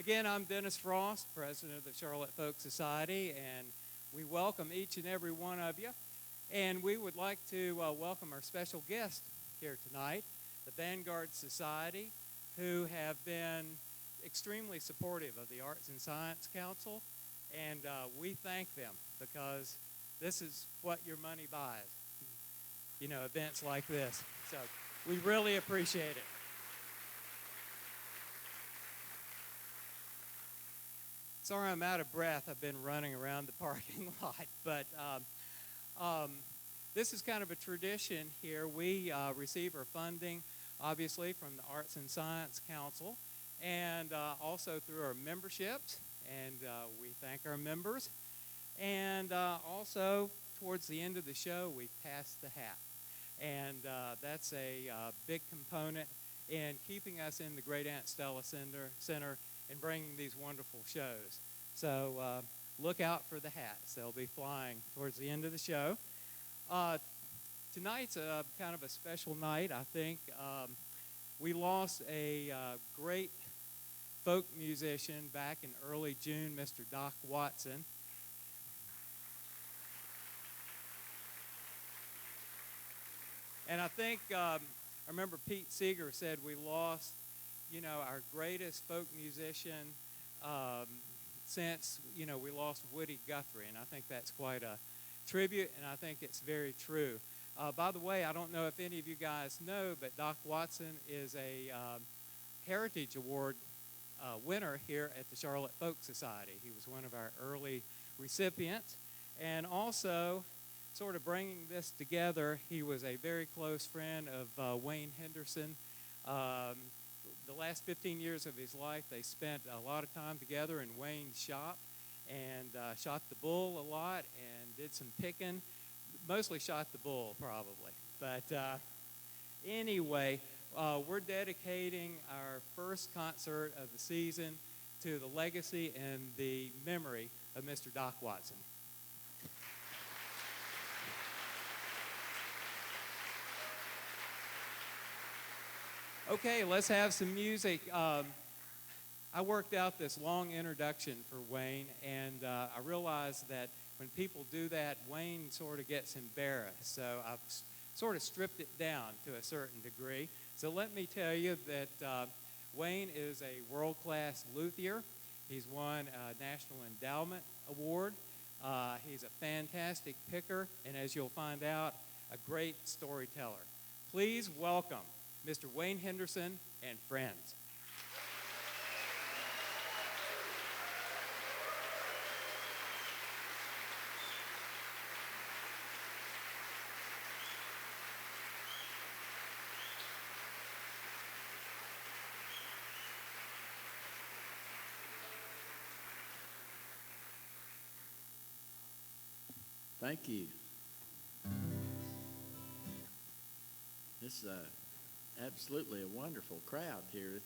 Again, I'm Dennis Frost, president of the Charlotte Folk Society, and we welcome each and every one of you. And we would like to welcome our special guest here tonight, the Vanguard Society, who have been extremely supportive of the Arts and Science Council, and we thank them because this is what your money buys, you know, events like this. So we really appreciate it. Sorry I'm out of breath. I've been running around the parking lot, but this is kind of a tradition here. We receive our funding, obviously, from the Arts and Science Council, and also through our memberships, and we thank our members. And also, towards the end of the show, we pass the hat, and that's a big component in keeping us in the Great Aunt Stella Center and bringing these wonderful shows. So look out for the hats. They'll be flying towards the end of the show. Tonight's kind of a special night, I think. We lost a great folk musician back in early June, Mr. Doc Watson. And I think, I remember Pete Seeger said we lost, you know, our greatest folk musician since, you know, we lost Woody Guthrie. And I think that's quite a tribute, and I think it's very true. By the way, I don't know if any of you guys know, but Doc Watson is a Heritage Award winner here at the Charlotte Folk Society. He was one of our early recipients. And also, sort of bringing this together, he was a very close friend of Wayne Henderson. The last 15 years of his life, they spent a lot of time together in Wayne's shop and shot the bull a lot and did some picking. Mostly shot the bull, probably. But anyway, we're dedicating our first concert of the season to the legacy and the memory of Mr. Doc Watson. Okay, let's have some music. I worked out this long introduction for Wayne, and I realized that when people do that, Wayne sort of gets embarrassed. So I've sort of stripped it down to a certain degree. So let me tell you that Wayne is a world-class luthier. He's won a National Endowment Award. He's a fantastic picker, and as you'll find out, a great storyteller. Please welcome Mr. Wayne Henderson and friends. Thank you. This is absolutely a wonderful crowd here.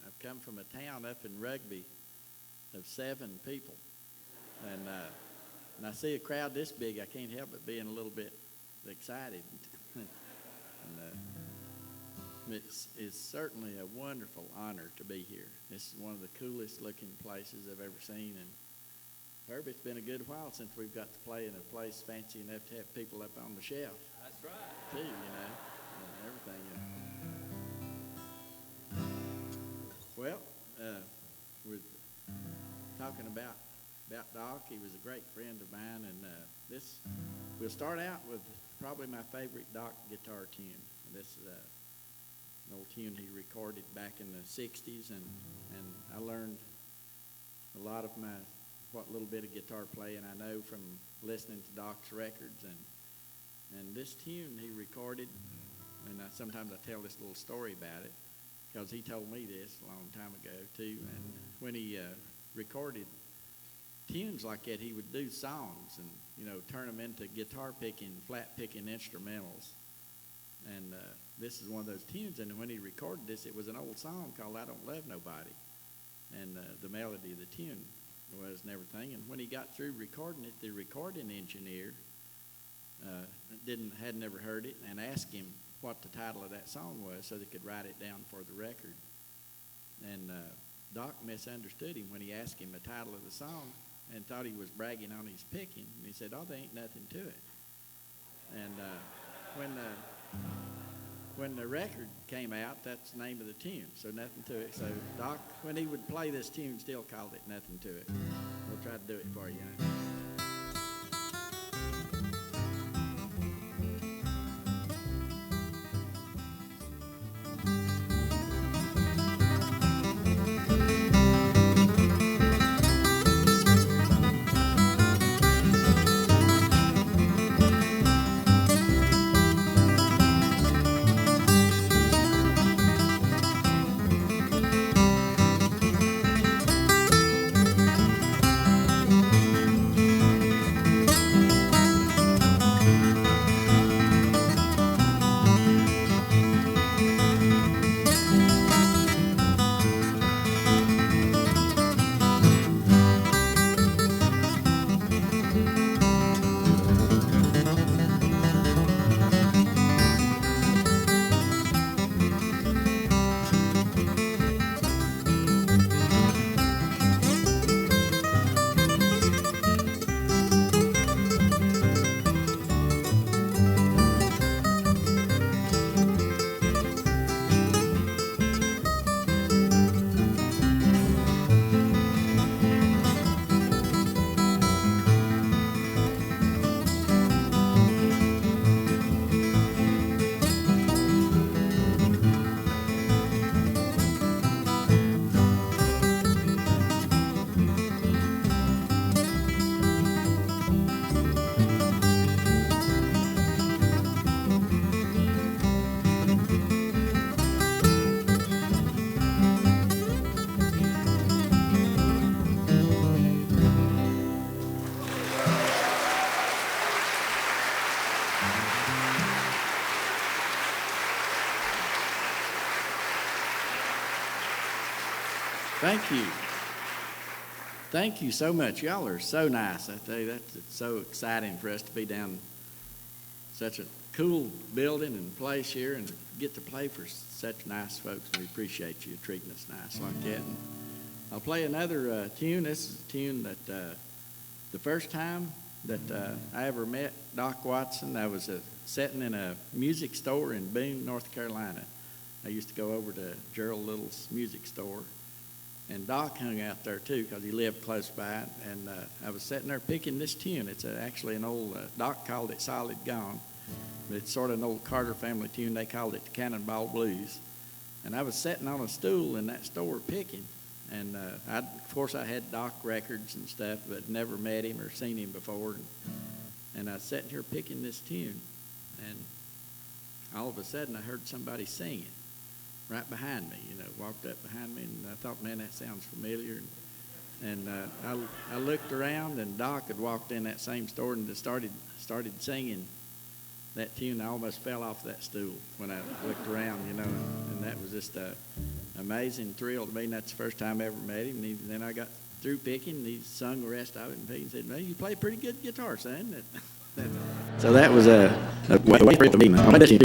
I've come from a town up in Rugby of 7 people. And when I see a crowd this big, I can't help but being a little bit excited. And it's certainly a wonderful honor to be here. This is one of the coolest looking places I've ever seen. And Herbie, it's been a good while since we've got to play in a place fancy enough to have people up on the shelf. That's right. Too, you know, and everything. Well, we're talking about Doc. He was a great friend of mine, and we'll start out with probably my favorite Doc guitar tune. And this is an old tune he recorded back in the 60s, and I learned a lot of what little bit of guitar playing I know from listening to Doc's records, and this tune he recorded, and sometimes I tell this little story about it, because he told me this a long time ago too. And when he recorded tunes like that, he would do songs and, you know, turn them into guitar picking, flat picking instrumentals. And this is one of those tunes. And when he recorded this, it was an old song called "I Don't Love Nobody," and the melody of the tune was and everything. And when he got through recording it, the recording engineer had never heard it, and asked him what the title of that song was so they could write it down for the record. And Doc misunderstood him when he asked him the title of the song and thought he was bragging on his picking. And he said, "Oh, there ain't nothing to it." And when the record came out, that's the name of the tune, so Nothing to It. So Doc, when he would play this tune, still called it Nothing to It. We'll try to do it for you. Thank you. Thank you so much. Y'all are so nice. I tell you, it's so exciting for us to be down such a cool building and place here and get to play for such nice folks. We appreciate you treating us nice like that. And I'll play another tune. This is a tune that the first time that I ever met Doc Watson, I was sitting in a music store in Boone, North Carolina. I used to go over to Gerald Little's music store. And Doc hung out there, too, because he lived close by. And I was sitting there picking this tune. It's actually an old, Doc called it Solid Gone. But it's sort of an old Carter family tune. They called it the Cannonball Blues. And I was sitting on a stool in that store picking. And, of course, I had Doc records and stuff, but never met him or seen him before. And I was sitting here picking this tune. And all of a sudden, I heard somebody singing right behind me, walked up behind me, and I thought, man, that sounds familiar. And I looked around, and Doc had walked in that same store and started singing that tune. I almost fell off that stool when I looked around, and that was just an amazing thrill to me. And that's the first time I ever met him. And then I got through picking, and he sung the rest of it, and he said, "Man, you play pretty good guitar, son." So that was a way for me. I made that tune.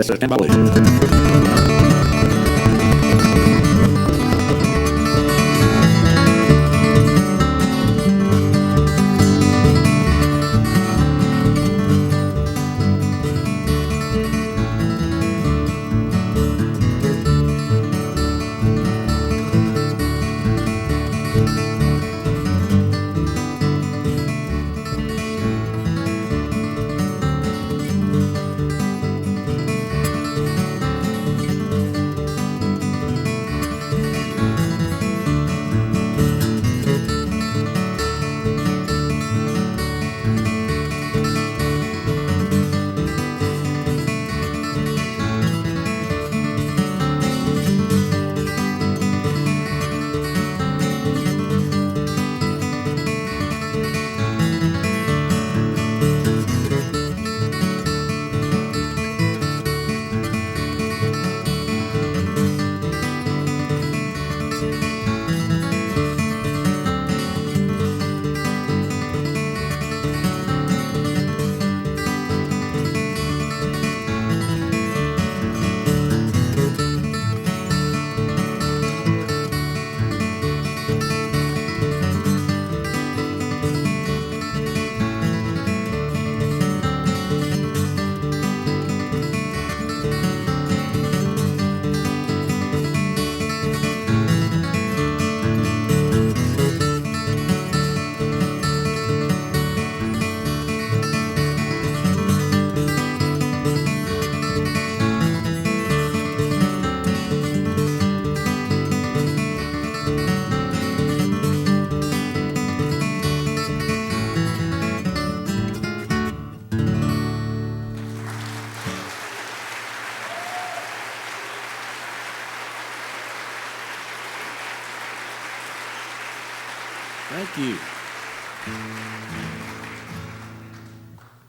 Thank you.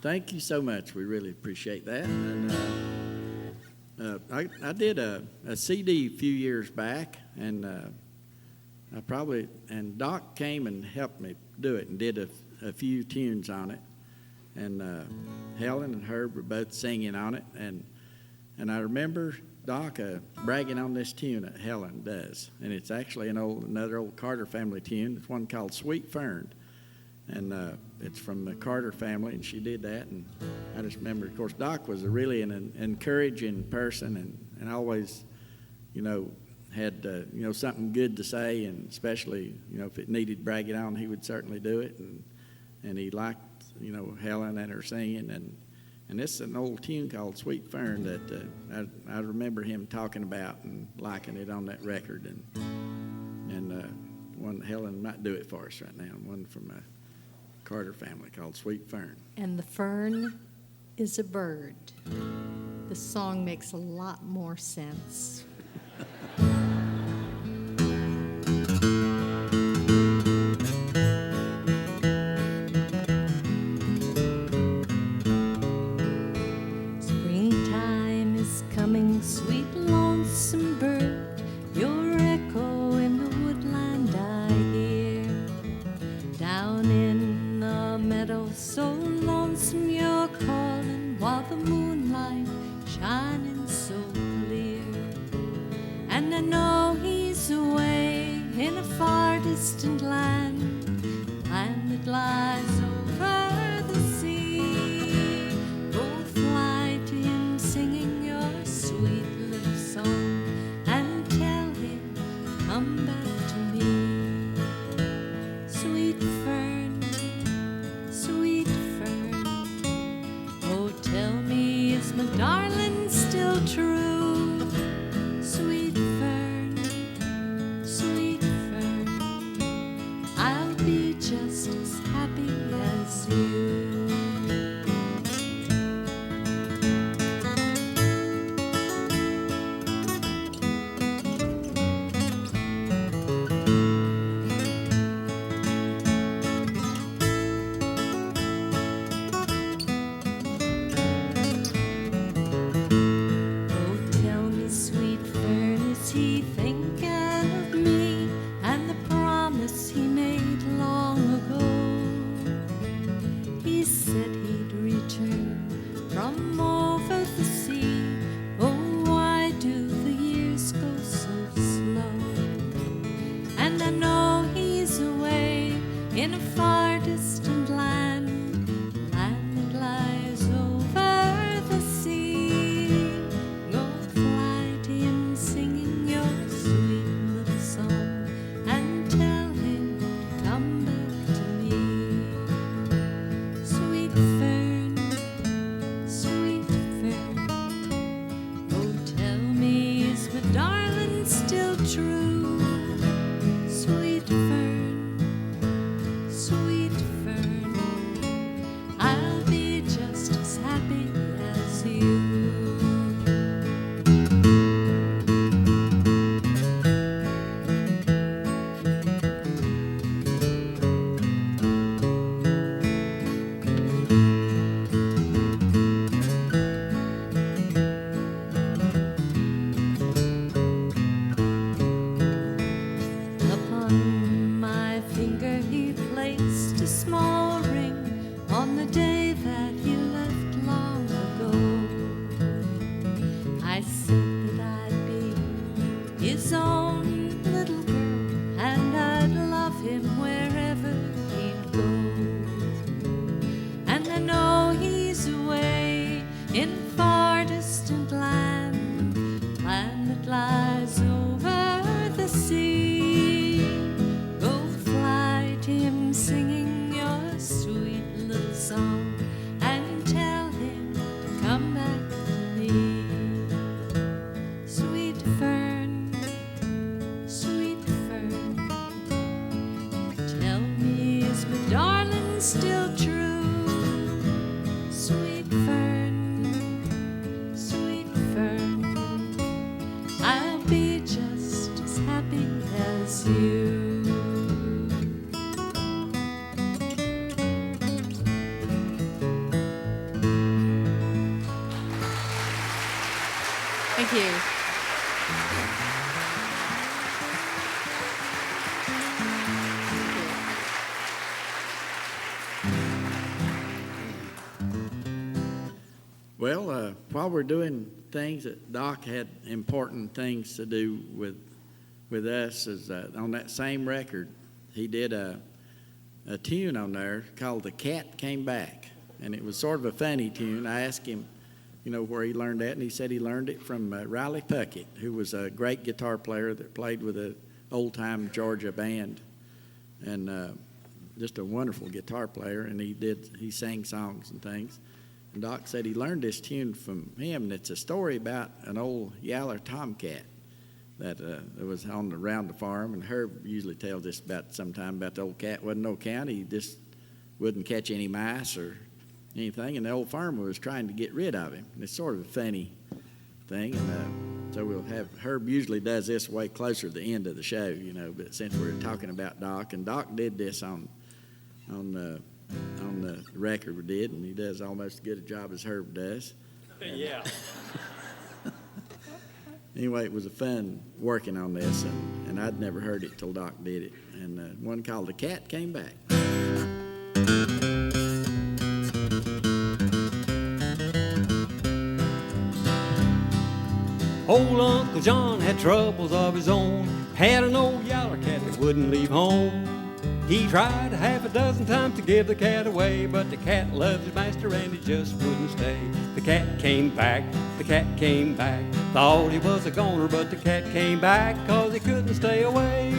Thank you so much. We really appreciate that. And I did a CD a few years back, and Doc came and helped me do it and did a few tunes on it. And Helen and Herb were both singing on it. And I remember Doc bragging on this tune that Helen does. And it's actually another old Carter family tune. It's one called Sweet Fern. And it's from the Carter family, and she did that. And I just remember, of course, Doc was really an encouraging person and always, had, something good to say. And especially, if it needed bragging on, he would certainly do it. And he liked, Helen and her singing. And this is an old tune called Sweet Fern that I remember him talking about and liking it on that record. And one, Helen might do it for us right now, one from a Carter family called Sweet Fern. And the fern is a bird. The song makes a lot more sense. Springtime is coming, sweet lonesome bird. Your echo in the woodland I hear. Down in the meadow, so lonesome you're calling, while the moonlight shining so clear. And I know he's away in a far distant land that lies over the sea. Go fly to him singing your sweet little song and tell him, come back to me. Sweet fern, oh tell me, is my darling still true? Sweet fern, I'll be just as happy as you. In a far distant land that lies over the sea. Go fly to him singing your sweet little song and tell him, come back to me. Sweet fern, oh tell me, is my darling still true? Sweet fern, I'll be just as happy as you. Upon my finger he placed a small ring on the day that he left long ago. I said that I'd be his own little girl and I'd love him wherever he'd go. And I know he's away in a far distant land that lies over the sea. Go fly to him singing your sweet little song and tell him to come back to me. Thank you. Well, while we're doing things that Doc had important things to do with us, is on that same record, he did a tune on there called "The Cat Came Back," and it was sort of a funny tune. I asked him, where he learned that, and he said he learned it from Riley Puckett, who was a great guitar player that played with an old-time Georgia band, and just a wonderful guitar player. And he sang songs and things. And Doc said he learned this tune from him, and it's a story about an old yaller tomcat that was around the farm. And Herb usually tells us sometime about the old cat. Wasn't no cat. He just wouldn't catch any mice or anything, and the old farmer was trying to get rid of him. And it's sort of a funny thing, and so we'll have Herb usually does this way closer to the end of the show, but since we're talking about Doc, and Doc did this on the record we did, and he does almost as good a job as Herb does. Yeah. Anyway, it was a fun working on this, and I'd never heard it till Doc did it. And one called "The Cat Came Back." Old Uncle John had troubles of his own, had an old yaller cat that wouldn't leave home. He tried half a dozen times to give the cat away, but the cat loved his master and he just wouldn't stay. The cat came back, the cat came back, thought he was a goner, but the cat came back 'cause he couldn't stay away.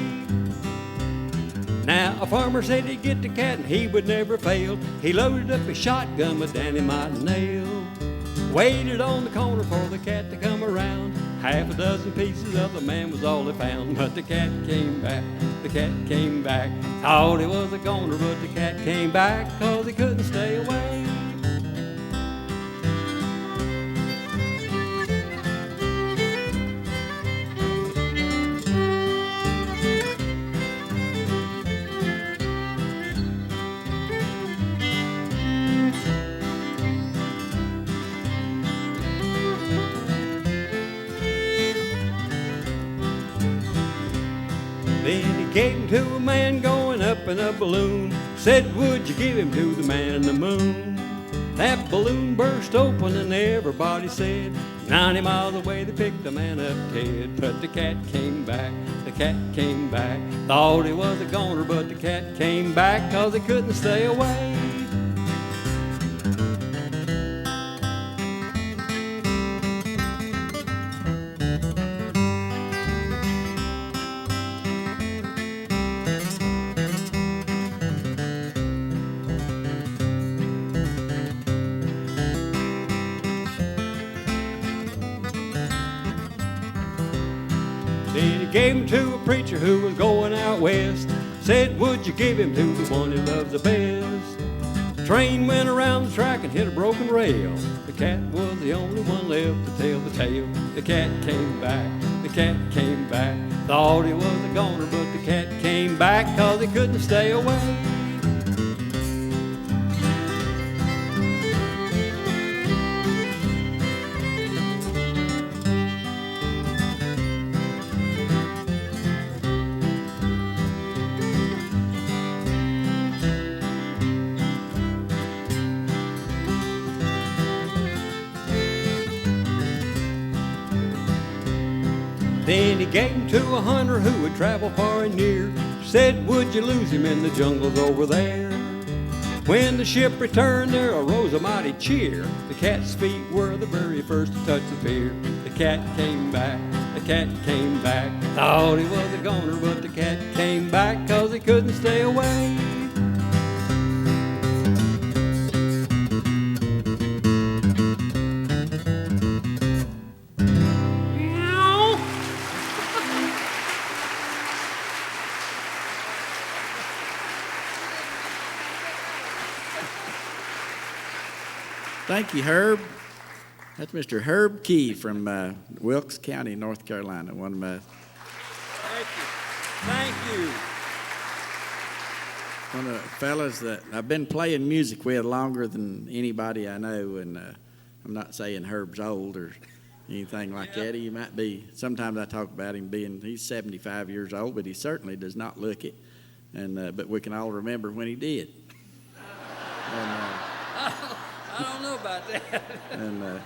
Now a farmer said he'd get the cat and he would never fail. He loaded up his shotgun with dynamite nail, waited on the corner for the cat to come around. Half a dozen pieces of the man was all they found. But the cat came back, the cat came back, thought he was a goner, but the cat came back 'cause he couldn't stay away. Then he gave him to a man going up in a balloon. Said, would you give him to the man in the moon? That balloon burst open and everybody said, 90 miles away they picked the man up dead. But the cat came back, the cat came back, thought he was a goner, but the cat came back 'cause he couldn't stay away. Then he gave him to a preacher who was going out west. Said, would you give him to the one he loves the best? Train went around the track and hit a broken rail. The cat was the only one left to tell the tale. The cat came back, the cat came back, thought he was a goner, but the cat came back 'cause he couldn't stay away. Then he gave him to a hunter who would travel far and near. Said, would you lose him in the jungles over there? When the ship returned, there arose a mighty cheer. The cat's feet were the very first to touch the pier. The cat came back, the cat came back, thought he was a goner, but the cat came back 'cause he couldn't stay away. Thank you, Herb. That's Mr. Herb Key from Wilkes County, North Carolina. One of my Thank you. Thank you. one of the fellas that I've been playing music with longer than anybody I know, and I'm not saying Herb's old or anything like that. He might be, sometimes I talk about him being, he's 75 years old, but he certainly does not look it. And but we can all remember when he did. And, I don't know about that. and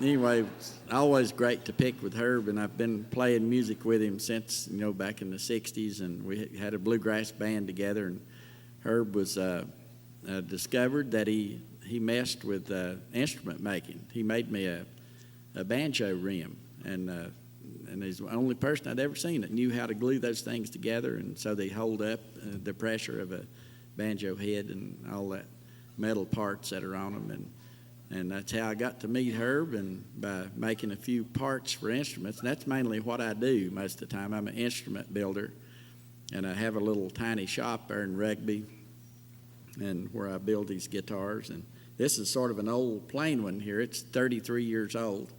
anyway, it's always great to pick with Herb, and I've been playing music with him since, back in the 60s, and we had a bluegrass band together, and Herb was discovered that he messed with instrument making. He made me a banjo rim, and he's the only person I'd ever seen that knew how to glue those things together, and so they hold up the pressure of a banjo head and all that metal parts that are on them, and that's how I got to meet Herb, and by making a few parts for instruments. And that's mainly what I do most of the time. I'm an instrument builder, and I have a little tiny shop there in Rugby, and where I build these guitars. And this is sort of an old plain one here. It's 33 years old,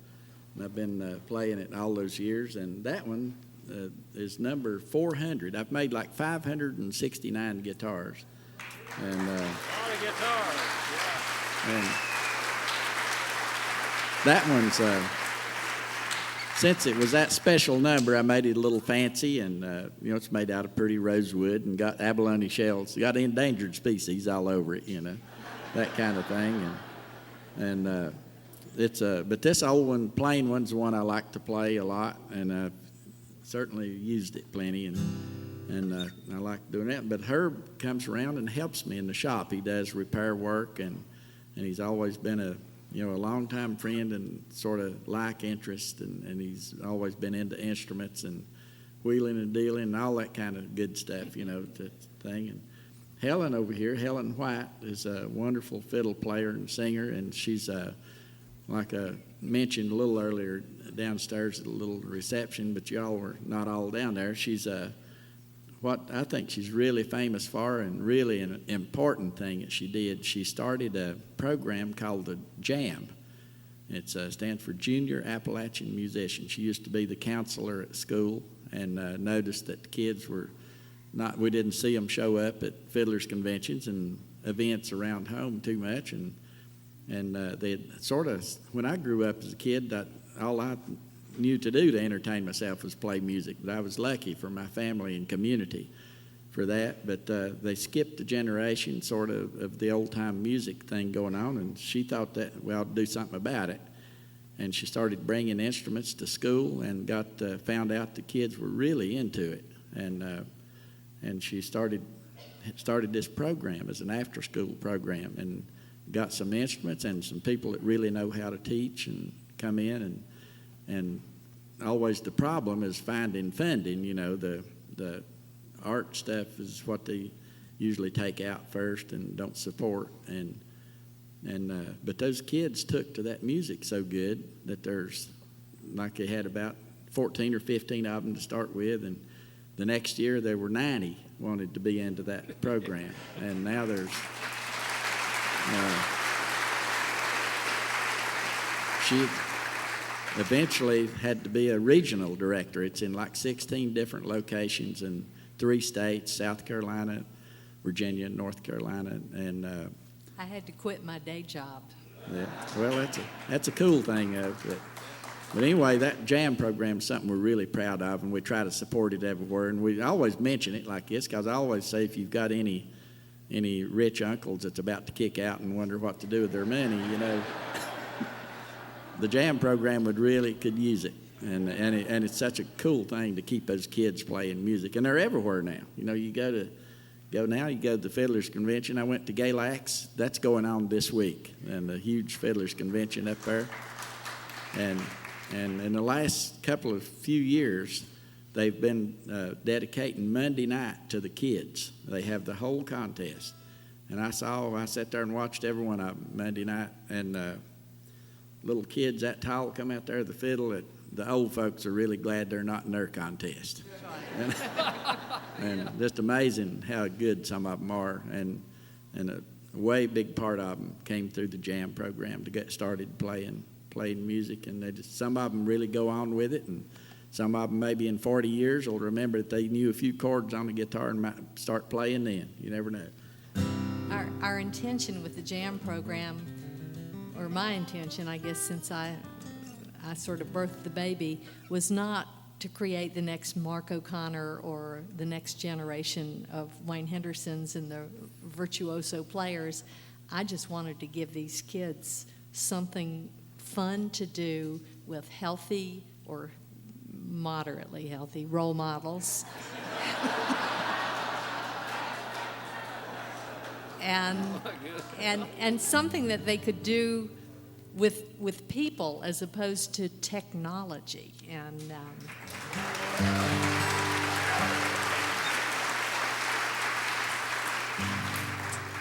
and I've been playing it all those years. And that one is number 400. I've made like 569 guitars. And A lot of guitars. Yeah. and that one's, since it was that special number, I made it a little fancy, and it's made out of pretty rosewood and got abalone shells, got endangered species all over it, that kind of thing. And it's but this old one, plain one's the one I like to play a lot, and I've certainly used it plenty, and I like doing that. But Herb comes around and helps me in the shop. He does repair work, and he's always been a long-time friend and sort of like interest, and he's always been into instruments and wheeling and dealing and all that kind of good stuff, that thing. And Helen over here, Helen White, is a wonderful fiddle player and singer, and she's like I mentioned a little earlier downstairs at a little reception, but y'all were not all down there. She's what I think she's really famous for, and really an important thing that she did. She started a program called the JAM. It stands for Junior Appalachian Musician. She used to be the counselor at school, and noticed that the kids were not, we didn't see them show up at fiddlers conventions and events around home too much, and they sort of, when I grew up as a kid, all I knew to do to entertain myself was play music. But I was lucky for my family and community for that. But they skipped a generation sort of the old-time music thing going on, and she thought that we ought to do something about it. And she started bringing instruments to school, and found out the kids were really into it. And she started this program as an after-school program, and got some instruments and some people that really know how to teach and come in, and always the problem is finding funding. The art stuff is what they usually take out first and don't support, but those kids took to that music so good that they had about 14 or 15 of them to start with, and the next year there were 90 wanted to be into that program, and now there's she eventually had to be a regional director. It's in like 16 different locations in 3 states, South Carolina, Virginia, North Carolina, and I had to quit my day job. yeah, well, that's a cool thing. But anyway, that JAM program is something we're really proud of, and we try to support it everywhere. And we always mention it like this, because I always say if you've got any rich uncles that's about to kick out and wonder what to do with their money, the JAM program could use it, and it's such a cool thing to keep those kids playing music, and they're everywhere now. You go to the Fiddlers Convention. I went to Galax. That's going on this week, and a huge Fiddlers Convention up there. And in the last few years, they've been dedicating Monday night to the kids. They have the whole contest, and I sat there and watched every one of them Monday night, and little kids that tall come out there with the fiddle. The old folks are really glad they're not in their contest. And just amazing how good some of them are. And a way big part of them came through the JAM program to get started playing music. And some of them really go on with it. And some of them maybe in 40 years will remember that they knew a few chords on the guitar and might start playing then. You never know. Our intention with the JAM program, or my intention, I guess, since I I sort of birthed the baby was not to create the next Mark O'Connor or the next generation of Wayne Hendersons and the virtuoso players. I just wanted to give these kids something fun to do with healthy or moderately healthy role models. and something that they could do with people as opposed to technology.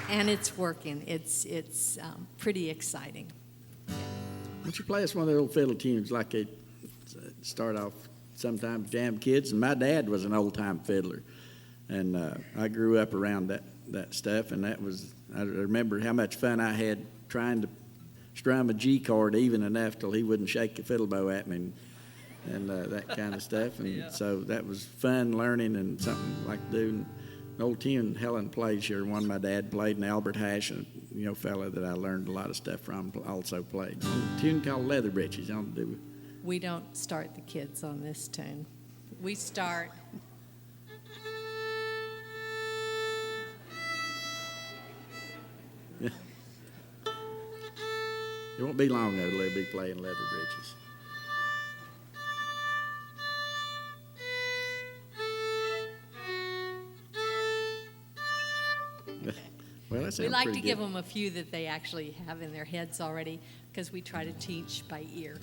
And it's working. It's pretty exciting. Why don't you play us one of the old fiddle tunes like they start off sometimes jam kids? And my dad was an old-time fiddler, and I grew up around that stuff, and I remember how much fun I had trying to strum a G chord even enough till he wouldn't shake the fiddle bow at me and that kind of stuff. And so that was fun learning and something like to do. And an old tune Helen plays here, one my dad played, and Albert Hash, a fellow that I learned a lot of stuff from, also played. A tune called Leather Breeches. We don't start the kids on this tune. We start... It won't be long though, they'll be playing Leather Breeches. Well, that sounds We like pretty to give good. them a few that they actually have in their heads already, because we try to teach by ear.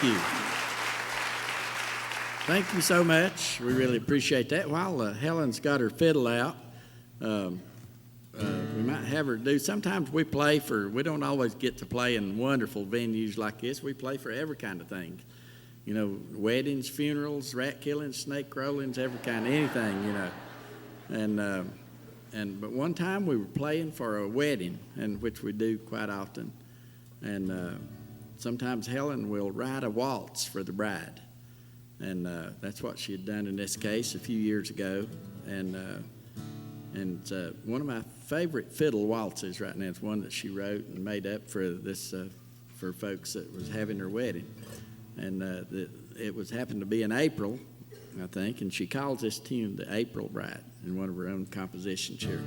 you. Thank you so much. We really appreciate that. While Helen's got her fiddle out, we might have her do. Sometimes we play we don't always get to play in wonderful venues like this. We play for every kind of thing. You know, weddings, funerals, rat killings, snake rollings, every kind of anything, you know. But one time we were playing for a wedding, and which we do quite often. And sometimes Helen will write a waltz for the bride. And that's what she had done in this case a few years ago. And one of my favorite fiddle waltzes right now is one that she wrote and made up for this for folks that was having their wedding. And it happened to be in April, I think, and she calls this tune the April Bride in one of her own compositions here.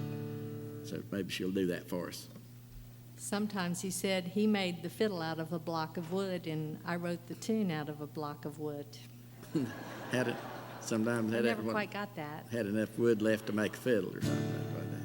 So maybe she'll do that for us. Sometimes he said he made the fiddle out of a block of wood, and I wrote the tune out of a block of wood. Sometimes I never quite got that. Had enough wood left to make a fiddle or something like that.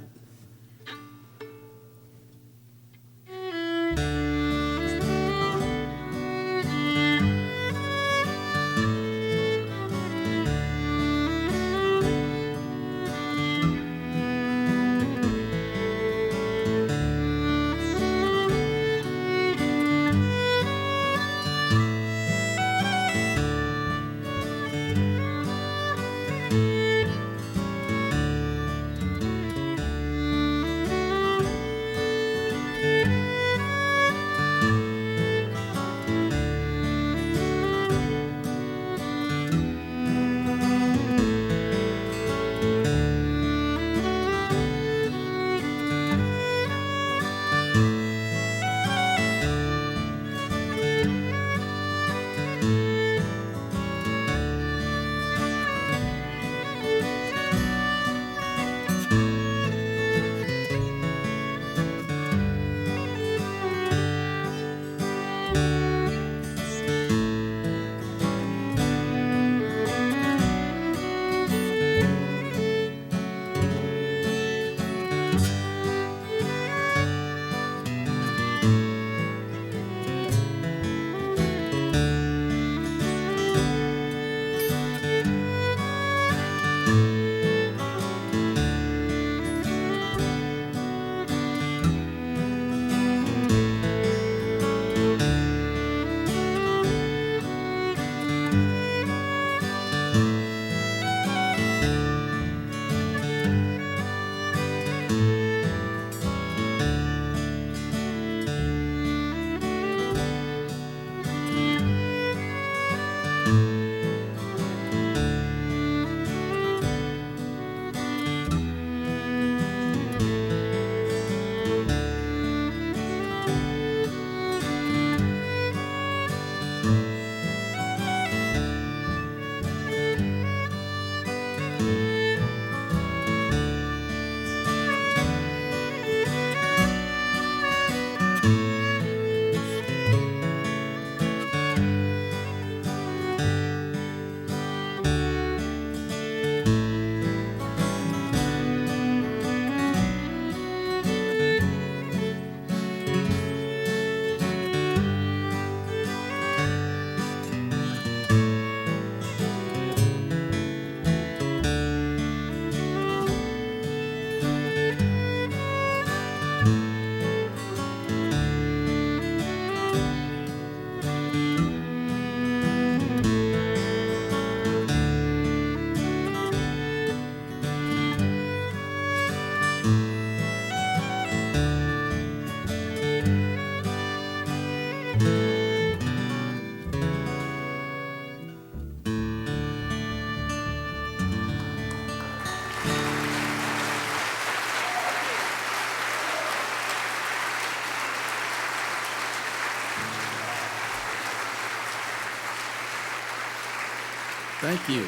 Thank you.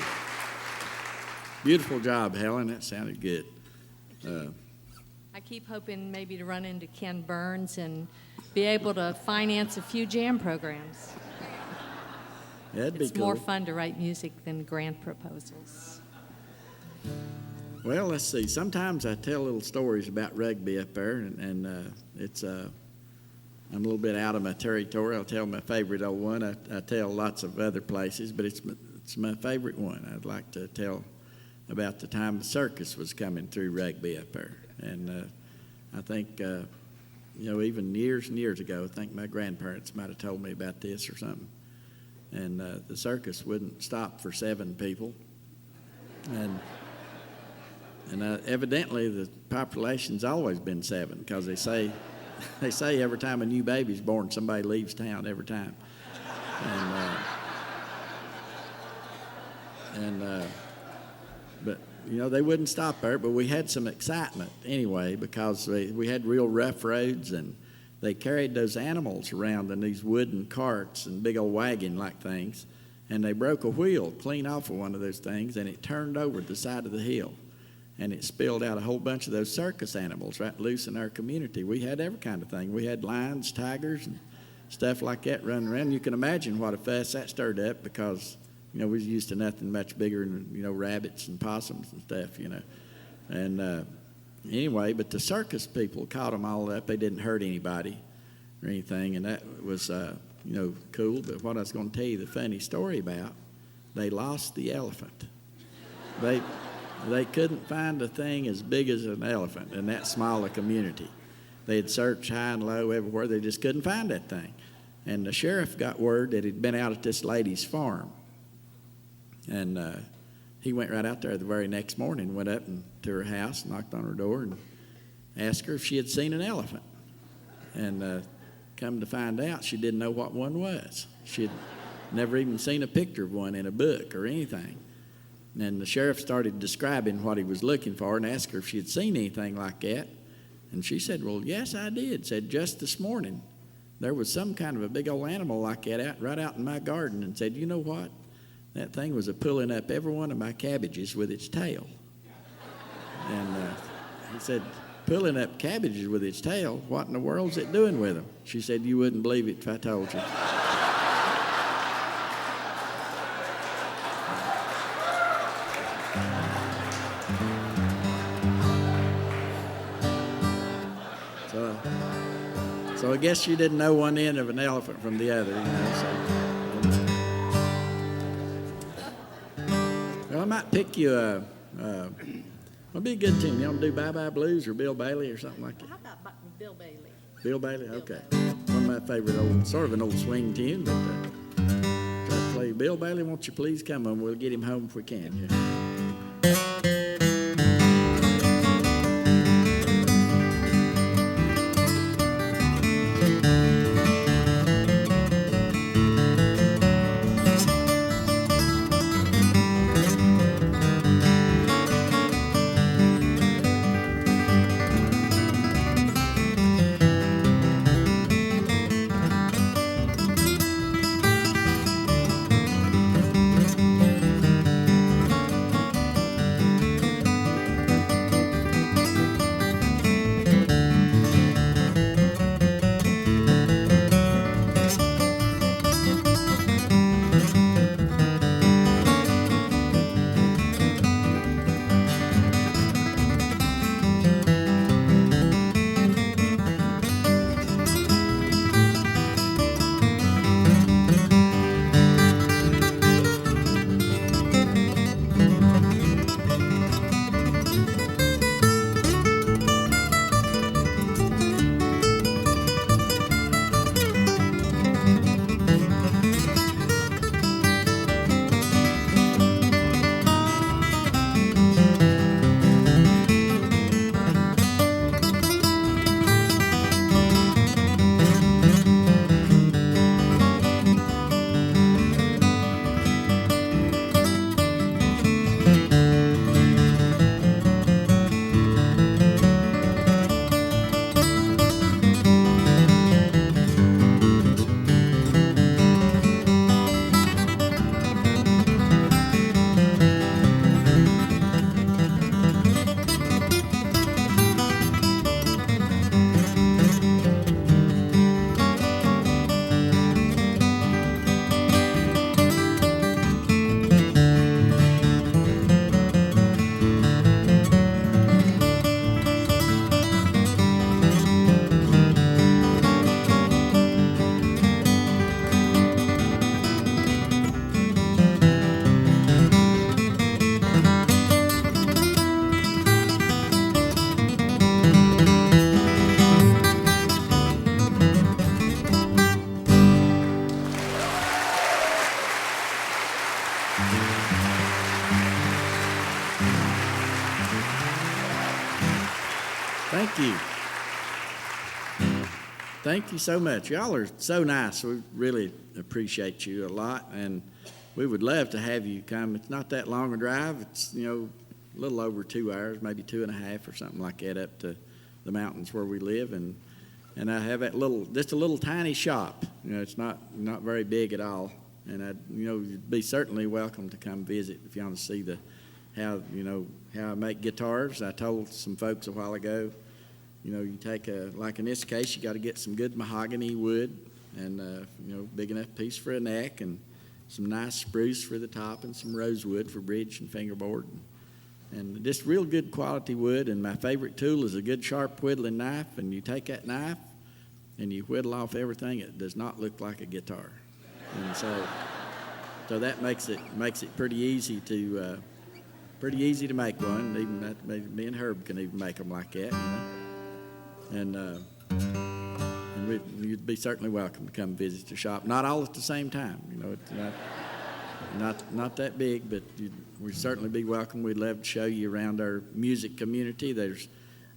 Beautiful job, Helen. That sounded good. I keep hoping maybe to run into Ken Burns and be able to finance a few jam programs. That'd be cool. It's more fun to write music than grant proposals. Well, let's see. Sometimes I tell little stories about rugby up there, and it's I'm a little bit out of my territory. I'll tell my favorite old one. I tell lots of other places, but it's my favorite one. I'd like to tell about the time the circus was coming through Rugby up there. And I think, even years and years ago, I think my grandparents might have told me about this or something. And the circus wouldn't stop for 7 people. And evidently the population's always been 7, because they say every time a new baby's born, somebody leaves town every time. But they wouldn't stop there. But we had some excitement anyway, because we had real rough roads, and they carried those animals around in these wooden carts and big old wagon-like things, and they broke a wheel clean off of one of those things, and it turned over the side of the hill, and it spilled out a whole bunch of those circus animals right loose in our community. We had every kind of thing. We had lions, tigers, and stuff like that running around. You can imagine what a fuss that stirred up, because we was used to nothing much bigger than rabbits and possums and stuff. And anyway, but the circus people caught them all up. They didn't hurt anybody or anything, and that was cool. But what I was going to tell you the funny story about, they lost the elephant. They couldn't find a thing as big as an elephant in that small a community. They had searched high and low everywhere. They just couldn't find that thing. And the sheriff got word that he'd been out at this lady's farm. And he went right out there the very next morning, went up to her house, knocked on her door, and asked her if she had seen an elephant. And come to find out, she didn't know what one was. She had never even seen a picture of one in a book or anything. And the sheriff started describing what he was looking for and asked her if she had seen anything like that. And she said, well, yes, I did. Said, just this morning, there was some kind of a big old animal like that right out in my garden. And said, you know what? That thing was pulling up every one of my cabbages with its tail. And he said, pulling up cabbages with its tail? What in the world's it doing with them? She said, you wouldn't believe it if I told you. So I guess you didn't know one end of an elephant from the other, Well, I might pick you what'd be a good tune? You want to do Bye Bye Blues or Bill Bailey or something like that? How about Bill Bailey? Bill Bailey? Bill Okay. Bailey. One of my favorite sort of an old swing tune, but try to play Bill Bailey. Won't you please come on? We'll get him home if we can. Yeah. Thank you. Thank you so much. Y'all are so nice. We really appreciate you a lot, and we would love to have you come. It's not that long a drive. It's, a little over 2 hours, maybe 2.5 or something like that up to the mountains where we live. And I have that just a little tiny shop. It's not very big at all. And you'd be certainly welcome to come visit if you want to see how I make guitars. I told some folks a while ago, you take like in this case, you got to get some good mahogany wood and, big enough piece for a neck and some nice spruce for the top and some rosewood for bridge and fingerboard. And just real good quality wood. And my favorite tool is a good sharp whittling knife. And you take that knife and you whittle off everything. It does not look like a guitar. And so that makes it pretty easy to make one. Even maybe me and Herb can even make them like that. And you'd be certainly welcome to come visit the shop. Not all at the same time, It's not that big, but we'd certainly be welcome. We'd love to show you around our music community. There's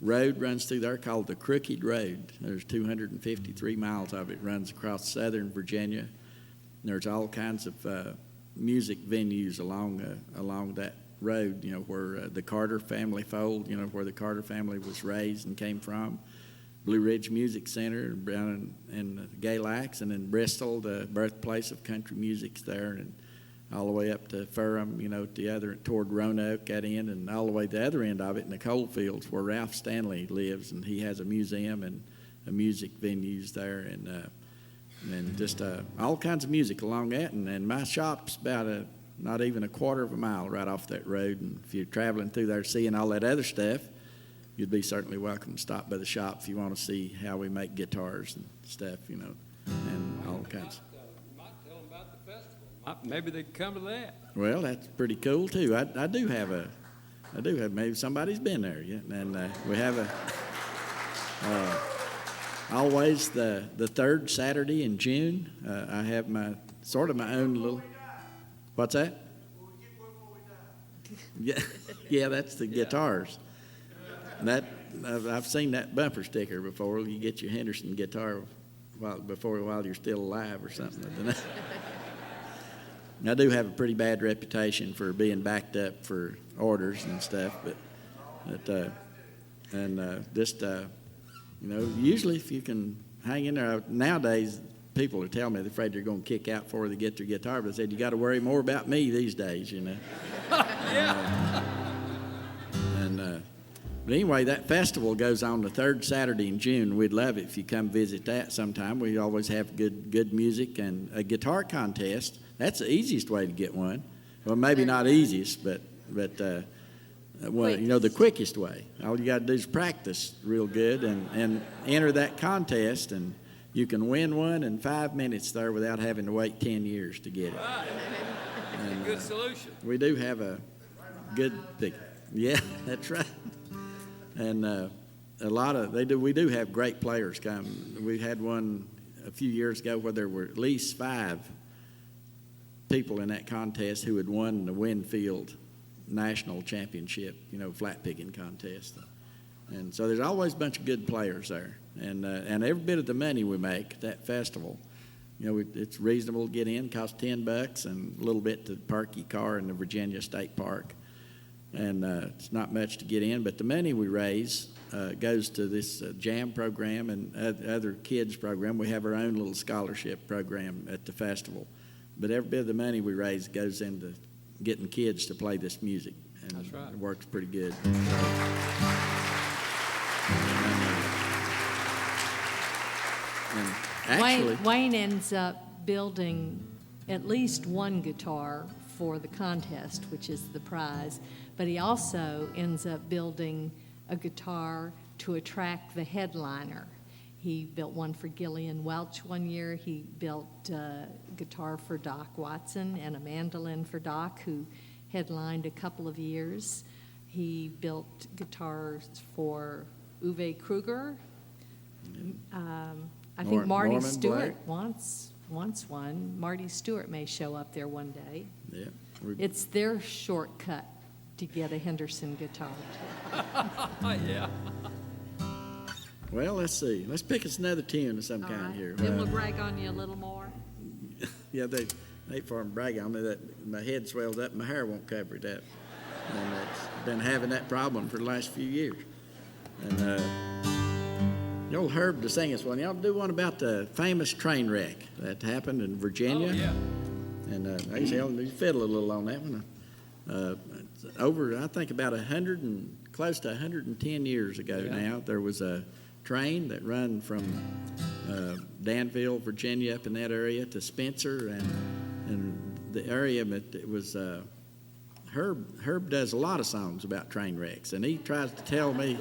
road runs through there called the Crooked Road. There's 253 miles of it. Runs across southern Virginia. There's all kinds of music venues along that road, where the Carter family fold, where the Carter family was raised and came from. Blue Ridge Music Center down in Galax, and in Bristol, the birthplace of country music's there, and all the way up to Ferrum, toward Roanoke, that end, and all the way to the other end of it in the coal fields where Ralph Stanley lives, and he has a museum and a music venues there, and just all kinds of music along that, and my shop's about not even a quarter of a mile right off that road, and if you're traveling through there seeing all that other stuff, you'd be certainly welcome to stop by the shop if you want to see how we make guitars and stuff, and all kinds. You might tell them about the festival. Maybe they could come to that. Well, that's pretty cool too. I do have maybe somebody's been there yet, and we have always the third Saturday in June. I have my own little. What's that? Yeah, that's the guitars. That I've seen that bumper sticker before. You get your Henderson guitar while you're still alive or something. I do have a pretty bad reputation for being backed up for orders and stuff, usually if you can hang in there. Nowadays, people are telling me they're afraid they're going to kick out before they get their guitar, but I said, you got to worry more about me these days, Yeah. But anyway, that festival goes on the third Saturday in June. We'd love it if you come visit that sometime. We always have good music and a guitar contest. That's the easiest way to get one. Well, maybe not easiest, but the quickest way. All you got to do is practice real good and enter that contest, and you can win one in 5 minutes there without having to wait 10 years to get it. Right. And, good solution. We do have a good pick. Yeah, that's right. And we do have great players come. We had one a few years ago where there were at least 5 people in that contest who had won the Winfield National Championship, flat picking contest. And so there's always a bunch of good players there. And every bit of the money we make at that festival, it's reasonable to get in, costs $10 and a little bit to park your car in the Virginia State Park. And it's not much to get in, but the money we raise goes to this jam program and other kids program. We have our own little scholarship program at the festival. But every bit of the money we raise goes into getting kids to play this music. And that's right. It works pretty good. And actually, Wayne ends up building at least one guitar for the contest, which is the prize, but he also ends up building a guitar to attract the headliner. He built one for Gillian Welch one year. He built a guitar for Doc Watson and a mandolin for Doc, who headlined a couple of years. He built guitars for Uwe Kruger. I think Marty Norman Stewart Black. wants one. Marty Stewart may show up there one day. Yeah. It's their shortcut to get a Henderson guitar. Yeah. Well, let's see. Let's pick us another tune of some All kind right. here. Then we'll brag on you a little more. Yeah, they for them brag on me that my head swells up, my hair won't cover it up. And it's been having that problem for the last few years. And the old Herb to sing us one. Y'all do one about the famous train wreck that happened in Virginia. Oh, yeah. And I guess you fiddle a little on that one. Over, I think about close to 110 years ago now, there was a train that run from Danville, Virginia, up in that area to Spencer, and the area. But it was Herb does a lot of songs about train wrecks, and he tries to tell me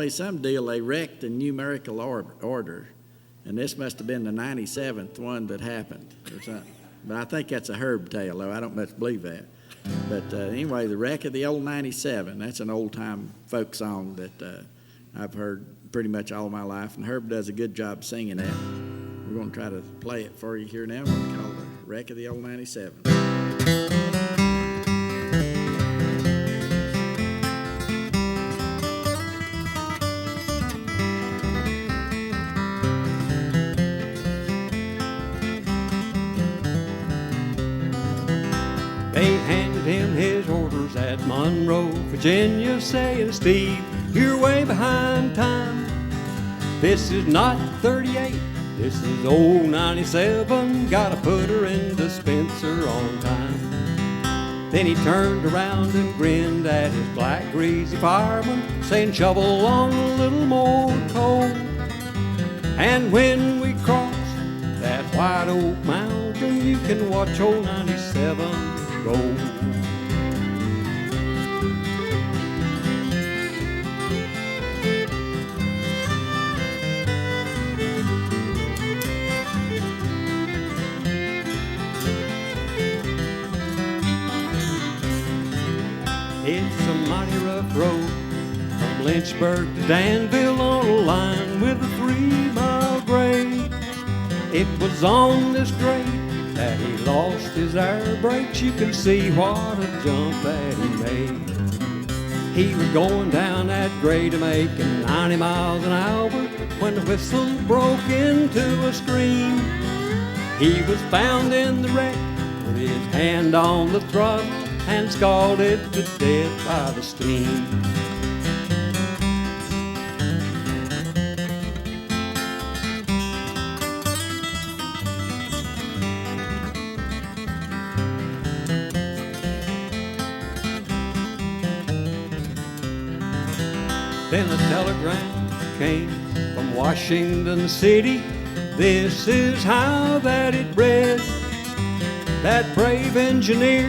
some deal they wrecked in numerical order, and this must have been the 97th one that happened or something. But I think that's a Herb tale, though. I don't much believe that. But anyway, the wreck of the old 97, that's an old-time folk song that I've heard pretty much all my life, and Herb does a good job singing that. We're going to try to play it for you here now. We're going to call it the wreck of the old 97. They handed him his orders at Monroe, Virginia, saying, Steve, you're way behind time. This is not 38, this is old 97. Gotta put her into Spencer on time. Then he turned around and grinned at his black greasy fireman, saying, shovel on a little more coal. And when we cross that white oak mountain, you can watch old 97 go. It's a mighty rough road from Lynchburg to Danville on a line with a 3-mile grade. It was on this grade that he lost his air brakes. You can see what a jump that he made. He was going down that grade making 90 miles an hour when the whistle broke into a scream. He was found in the wreck with his hand on the throttle and scalded to death by the steam. Then a telegram came from Washington City. This is how that it read. That brave engineer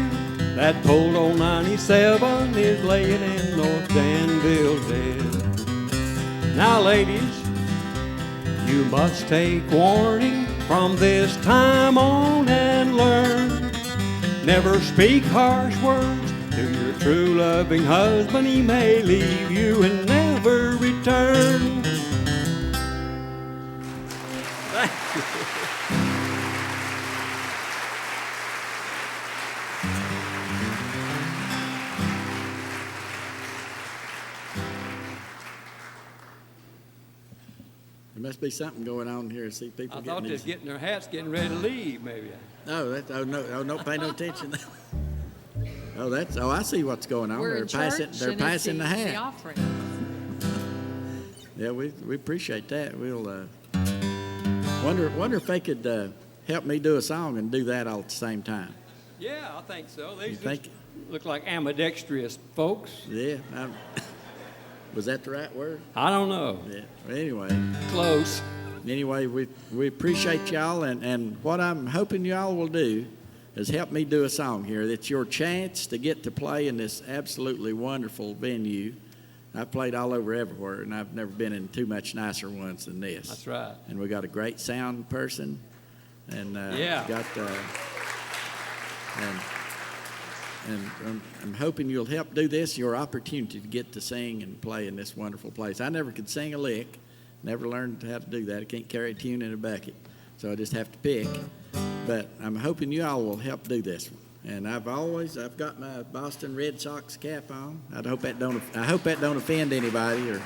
that pulled on 97 is laying in North Danville dead. Now, ladies, you must take warning from this time on and learn. Never speak harsh words to your true loving husband. He may leave you and never return. Thank you. There must be something going on here. See people I getting thought they was these. getting their hats, getting ready to leave, maybe. No, no, pay no attention. I see what's going on. We're in church, They're and passing the it's hat. the offering. Yeah, we appreciate that. We'll wonder if they could help me do a song and do that all at the same time. Yeah, I think so. They You just think? look like ambidextrous folks. Yeah. Was that the right word? I don't know. Yeah. Well, anyway. Close. Anyway, we appreciate y'all, and what I'm hoping y'all will do is help me do a song here. It's your chance to get to play in this absolutely wonderful venue. I've played all over everywhere, and I've never been in too much nicer ones than this. That's right. And we got a great sound person, and Yeah. I'm hoping you'll help do this. Your opportunity to get to sing and play in this wonderful place. I never could sing a lick. Never learned how to do that. I can't carry a tune in a bucket, so I just have to pick. But I'm hoping you all will help do this one. And I've got my Boston Red Sox cap on. I hope that don't offend anybody.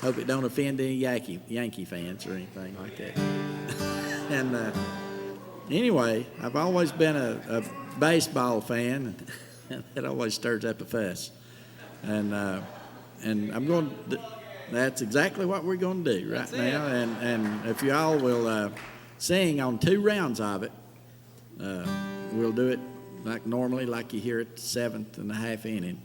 Hope it don't offend any Yankee fans or anything like that. And anyway, I've always been a baseball fan, and it always stirs up a fuss. And I'm going to, that's exactly what we're going to do right now. And if you all will sing on 2 rounds of it, we'll do it like normally, like you hear at the 7th and a half inning.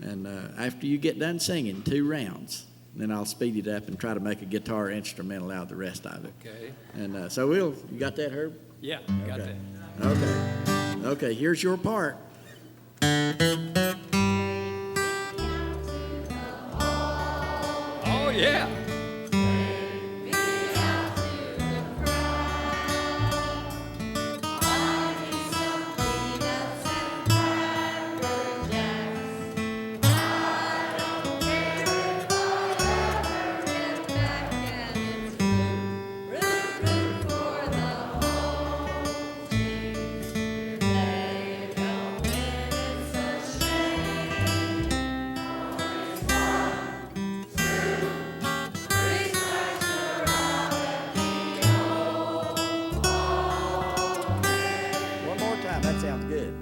And after you get done singing 2 rounds, then I'll speed it up and try to make a guitar instrumental out of the rest of it. Okay. And so you got that, Herb? Yeah, got Okay. that. Okay. Okay, here's your part. Oh, yeah. One more time, that sounds good.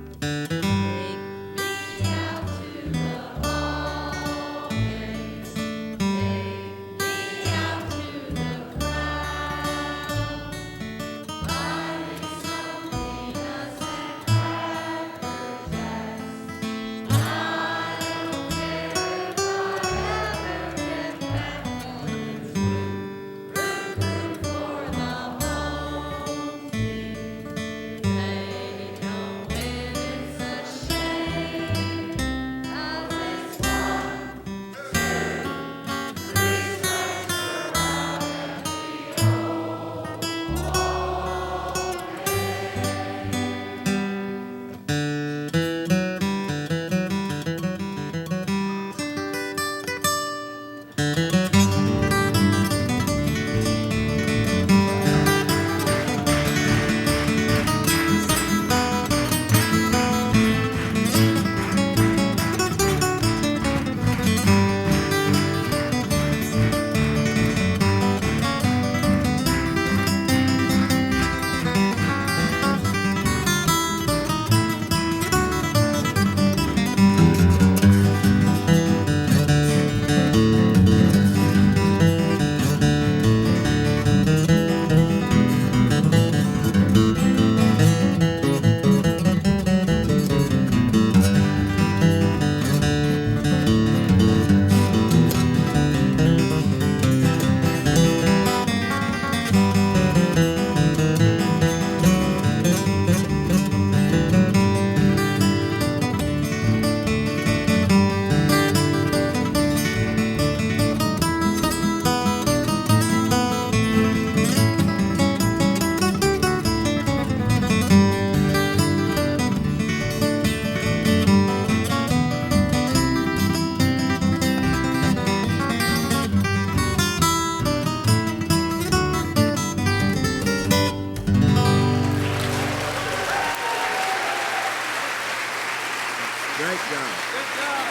Great job. Good job.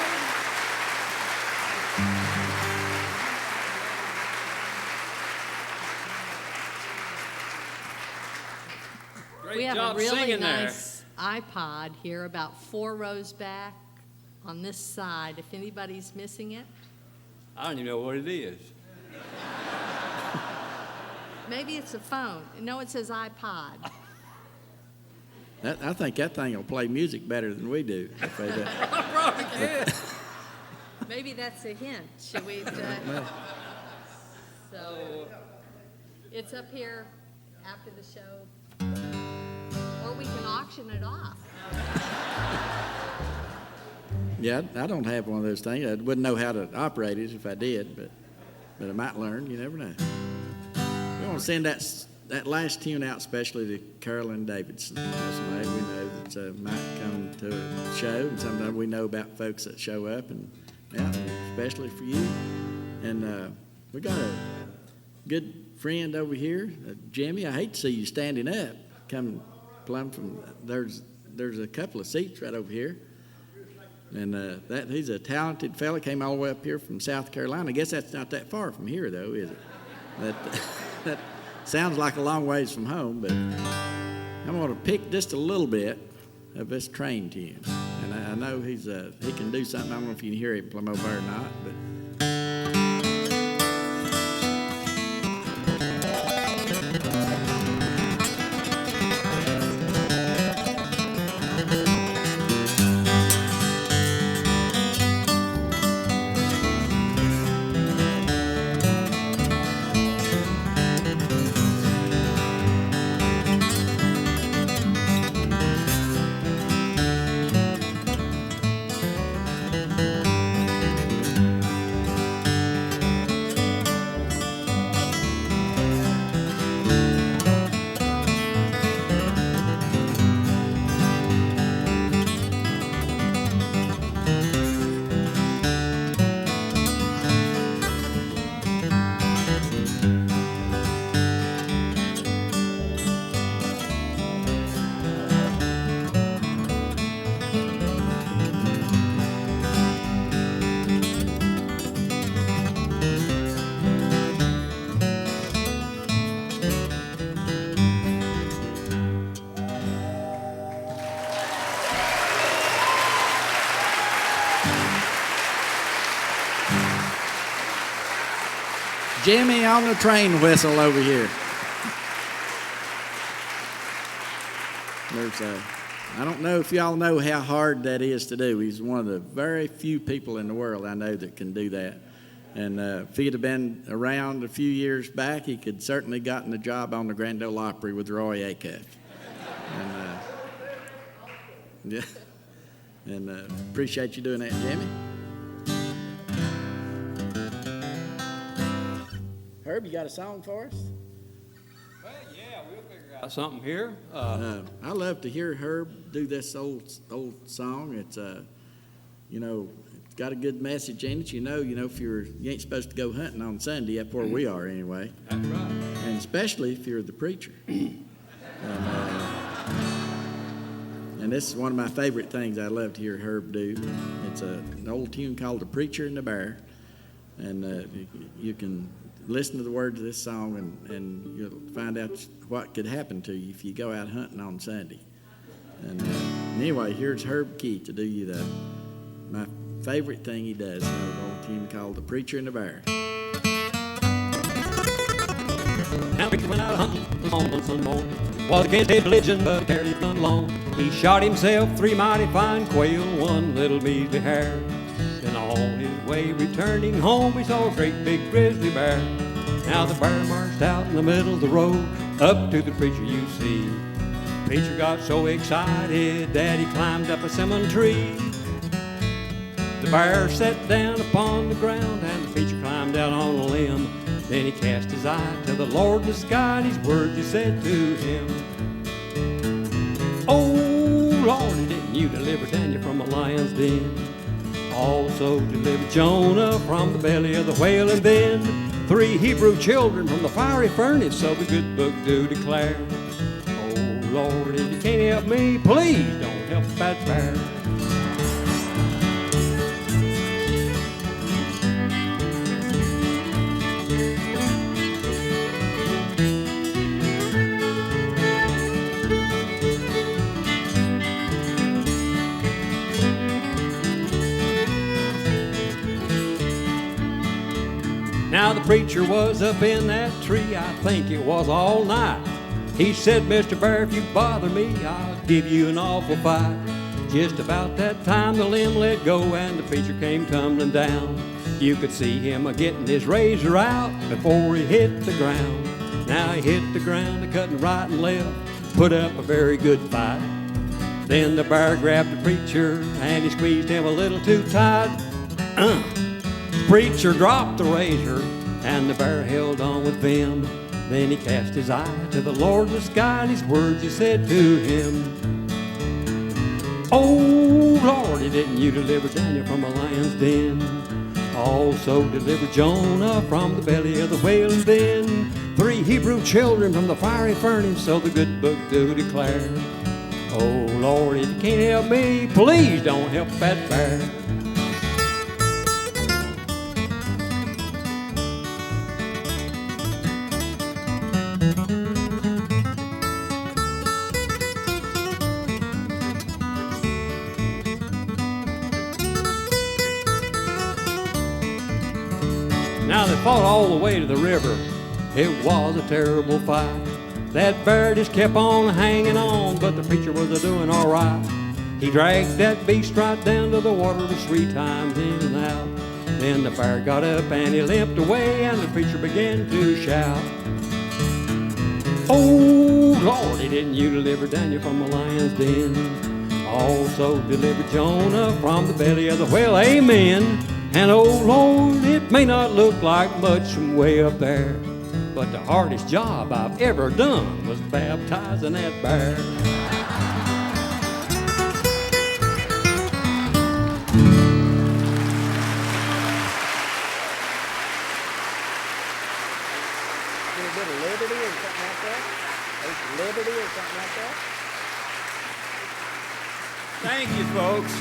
Great We have job a really singing nice iPod here about 4 rows back on this side, if anybody's missing it. there. I don't even know what it is. Maybe it's a phone. No, it says iPod. I think that thing will play music better than we do. If they do. Probably good. Maybe that's a hint. Should we? So it's up here after the show, or we can auction it off. Yeah, I don't have one of those things. I wouldn't know how to operate it if I did, but I might learn. You never know. We want to send that last tune out especially to Carolyn Davidson. Somebody we know that might come to a show, and sometimes we know about folks that show up, and yeah, especially for you. And we got a good friend over here, Jimmy. I hate to see you standing up. Come plumb from there's a couple of seats right over here. And he's a talented fella. Came all the way up here from South Carolina. I guess that's not that far from here, though, is it? That sounds like a long ways from home, but I'm going to pick just a little bit of this train tune. And I know he can do something. I don't know if you can hear him from over there or not, but... Jimmy on the train whistle over here. I don't know if y'all know how hard that is to do. He's one of the very few people in the world I know that can do that. And if he'd have been around a few years back, he could certainly gotten a job on the Grand Ole Opry with Roy Acuff. And appreciate you doing that, Jimmy. Herb, you got a song for us? Well, yeah, we'll figure out something here. I love to hear Herb do this old song. It's it's got a good message in it. You know, if you ain't supposed to go hunting on Sunday, up where we are anyway. That's right. And especially if you're the preacher. And this is one of my favorite things I love to hear Herb do. It's an old tune called "The Preacher and the Bear," and you can listen to the words of this song, and you'll find out what could happen to you if you go out hunting on Sunday. And anyway, here's Herb Key to do you my favorite thing he does, an old tune called "The Preacher and the Bear." Now Preacher went out hunting on one Sunday morning. Was against his religion, but carried it along. He shot himself 3 mighty fine quail, 1 little measly hare. Then on his way returning home, he saw a great big grizzly bear. Now the bear marched out in the middle of the road, up to the preacher you see. The preacher got so excited that he climbed up a cinnamon tree. The bear sat down upon the ground, and the preacher climbed out on a limb. Then he cast his eye to the Lord in the sky, and these words he said to him. Oh, Lord, didn't you deliver Daniel from a lion's den? Also delivered Jonah from the belly of the whale, and then 3 Hebrew children from the fiery furnace, so the good book do declare. Oh, Lord, if you can't help me, please don't help the bad bear. Now the preacher was up in that tree, I think it was all night. He said, Mr. Bear, if you bother me, I'll give you an awful fight. Just about that time the limb let go and the preacher came tumbling down. You could see him a-getting his razor out before he hit the ground. Now he hit the ground a-cutting right and left, put up a very good fight. Then the bear grabbed the preacher and he squeezed him a little too tight. Preacher dropped the razor, and the bear held on with vim. Then he cast his eye to the Lord in the sky, and these words he said to him. Oh, Lord, didn't you deliver Daniel from a lion's den? Also delivered Jonah from the belly of the whale, and then 3 Hebrew children from the fiery furnace, so the good book do declare. Oh Lord, if you can't help me, please don't help that bear. Now they fought all the way to the river. It was a terrible fight. That bear just kept on hanging on, but the preacher was a-doing all right. He dragged that beast right down to the water 3 times in and out. Then the bear got up and he limped away, and the preacher began to shout, "Oh Lord, didn't you deliver Daniel from the lion's den? Also deliver Jonah from the belly of the whale, amen. And oh Lord, it may not look like much from way up there, but the hardest job I've ever done was baptizing that bear." Get a bit of liberty or something like that? Liberty or something like that? Thank you, folks.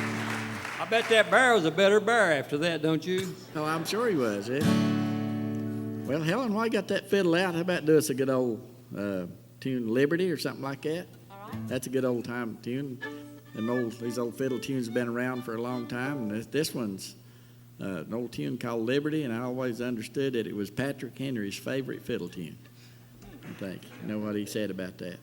I bet that bear was a better bear after that, don't you? Oh, I'm sure he was, yeah. Well, Helen, while you got that fiddle out, how about do us a good old tune, Liberty or something like that? All right. That's a good old time tune. These old fiddle tunes have been around for a long time, and this one's an old tune called Liberty, and I always understood that it was Patrick Henry's favorite fiddle tune. I think. You know what he said about that?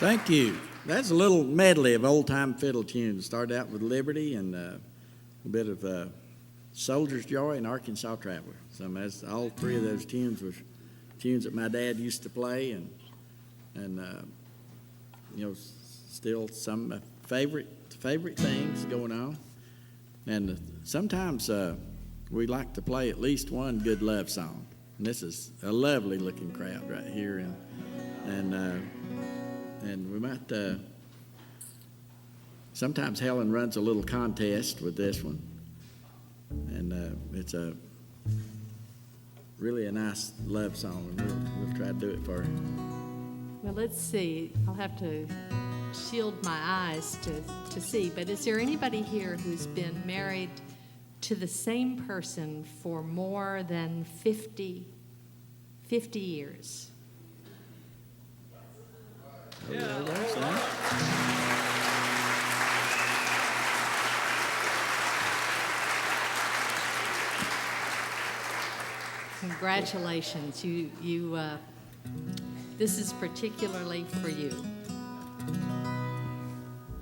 Thank you. That's a little medley of old-time fiddle tunes. Started out with Liberty and a bit of Soldier's Joy and Arkansas Traveler. So that's, all three of those tunes were tunes that my dad used to play, and you know, still some favorite things going on. And sometimes we like to play at least one good love song. And this is a lovely looking crowd right here, and we might. Sometimes Helen runs a little contest with this one, and it's really a nice love song, and we'll try to do it for her. Well, let's see. I'll have to shield my eyes to see. But is there anybody here who's been married to the same person for more than 50 years? Yeah, that's nice. Congratulations. You this is particularly for you.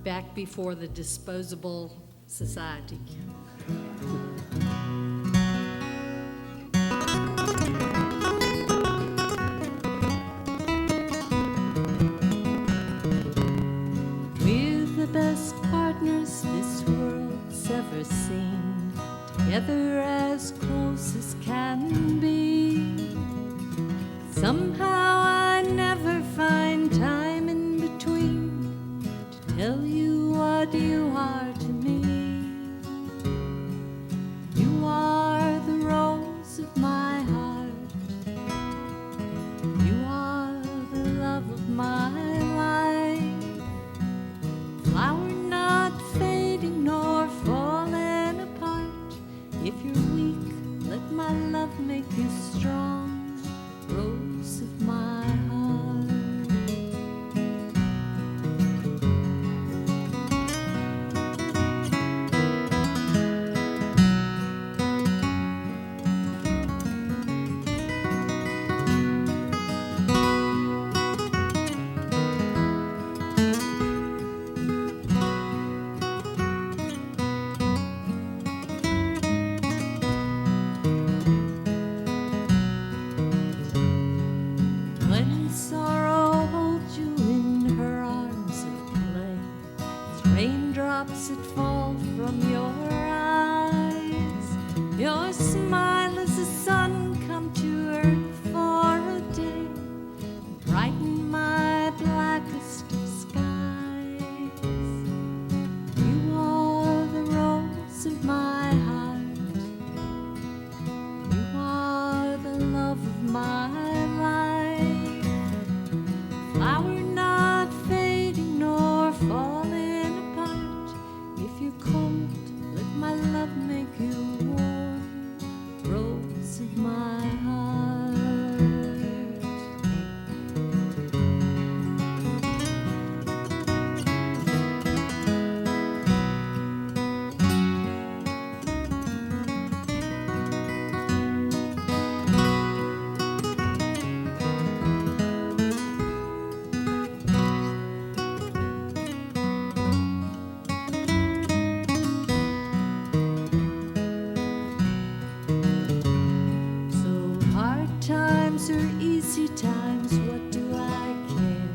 Back before the disposable society. We're the best partners this world's ever seen, together as close as can be. Somehow I never find time in between to tell you what you are to me. You are the rose of my heart. You are the love of my life. Flower not fading nor falling apart. If you're weak, let my love make you strong. Rose of my heart. When sorrow holds you in her arms at play, as raindrops that fall from your eyes, your smile as the sun come to earth for a day, and brighten my blackest of skies. You are the rose of my heart. You are the love of my life. Flower not fading nor falling apart. If you're cold, let my love make you warm. Rose of my heart. So hard times or easy times, what do I care?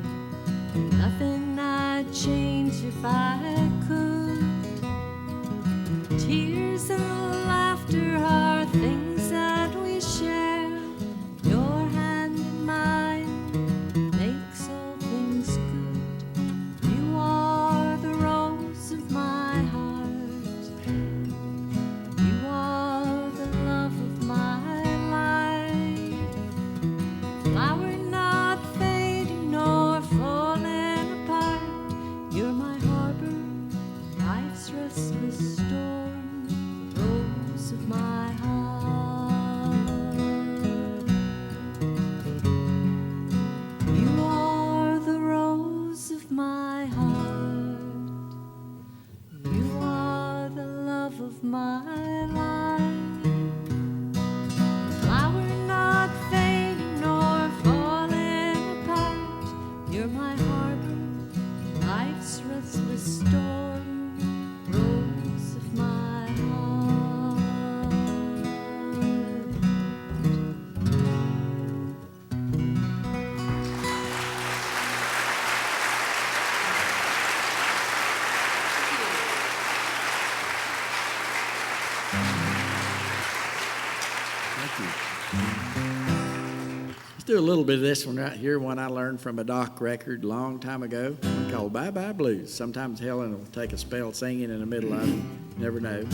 Nothing I'd change if I could. Tears and laughter are things that we share. Your hand in mine makes all things good. You are the rose of my heart. You are the love of my life. Flower not fading nor falling apart. You're my harbor, life's restless storm. Rose of my heart. You are the rose of my heart. You are the love of my life. Flower not fading nor falling apart. You're my harbor, Let's do a little bit of this one right here, one I learned from a Doc record a long time ago, called Bye Bye Blues. Sometimes Helen will take a spell singing in the middle of it. Never know.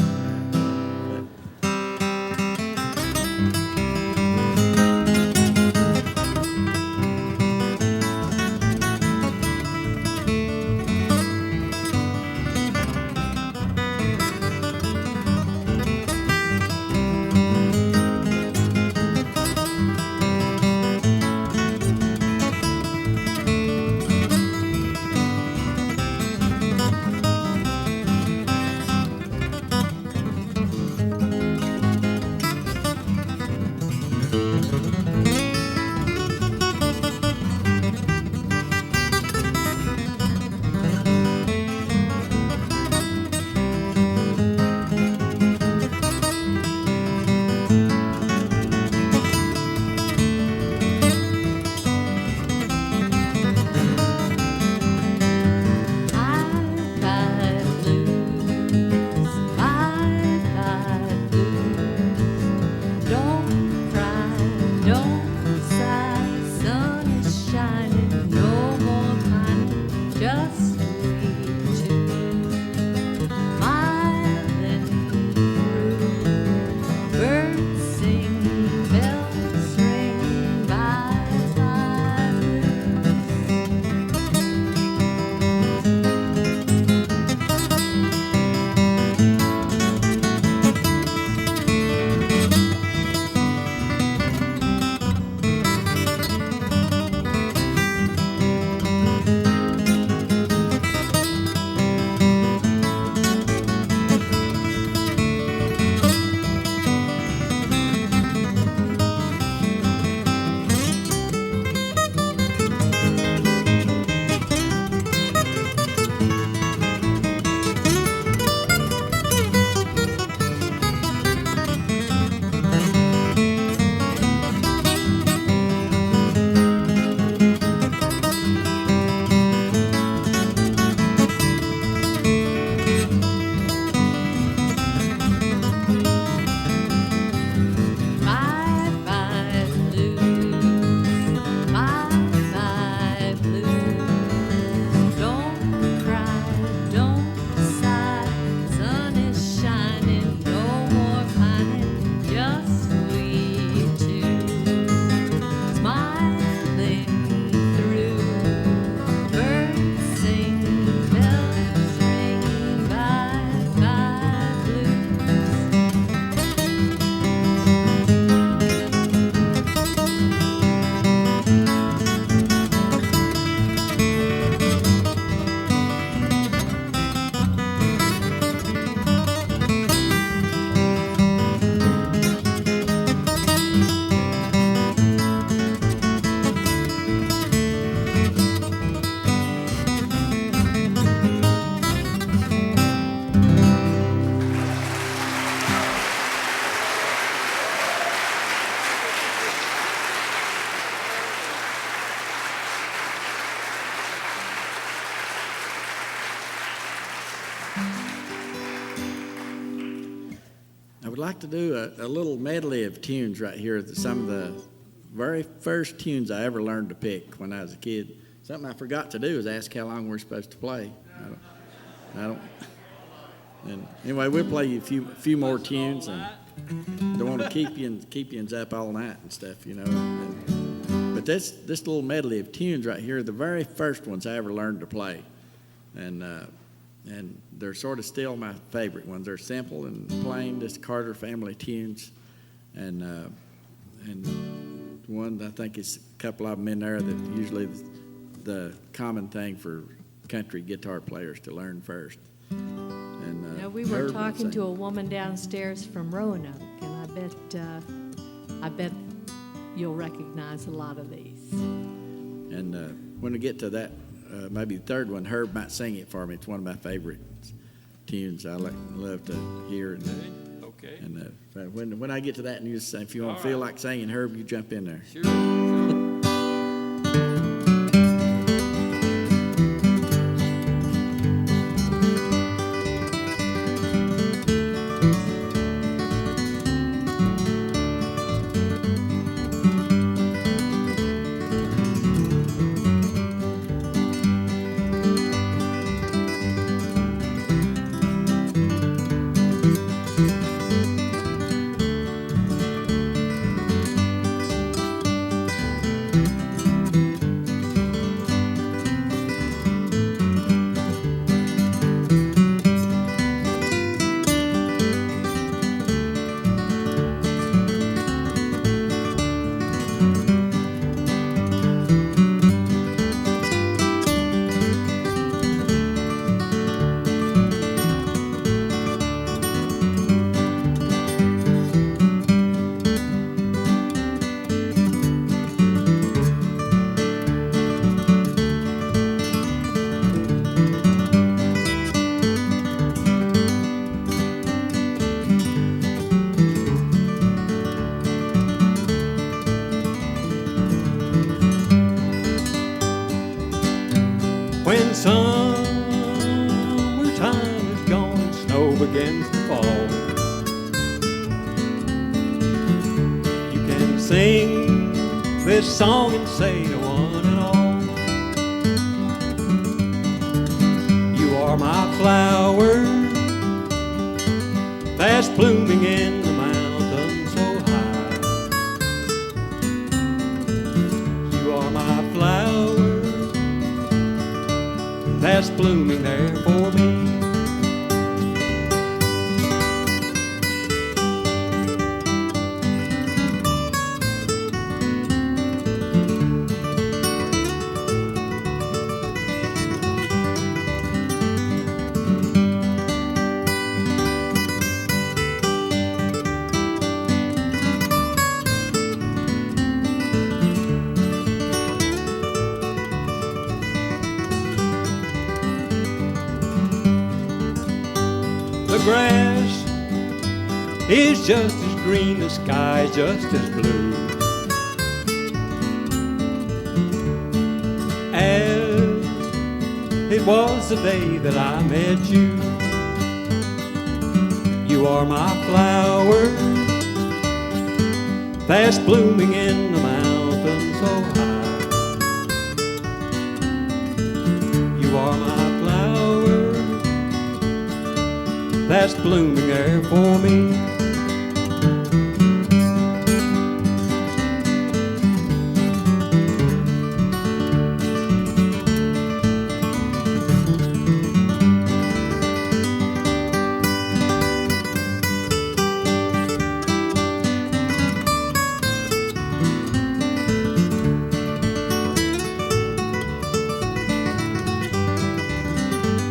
I would like to do a little medley of tunes right here. Some of the very first tunes I ever learned to pick when I was a kid. Something I forgot to do is ask how long we're supposed to play. I don't. And anyway, we'll play you a few more tunes, and don't want to keep you up all night and stuff, you know. But this little medley of tunes right here, the very first ones I ever learned to play, and they're sort of still my favorite ones. They're simple and plain, just Carter family tunes, and one I think is a couple of them in there that usually the common thing for country guitar players to learn first. And we were talking to a woman downstairs from Roanoke, and I bet you'll recognize a lot of these. And when we get to that, maybe the third one, Herb might sing it for me. It's one of my favorite tunes I love to hear. And, okay. And when I get to that, and if you want to feel like singing, Herb, you jump in there. Sure. Springtime is gone and snow begins to fall. You can sing this song and say to one and all, you are my flower that's blooming in the mountain so high. You are my flower that's blooming there for me. The grass is just as green, the sky is just as blue as it was the day that I met you. You are my flower that's blooming in the mountain so high. You are my flower that's blooming there for me.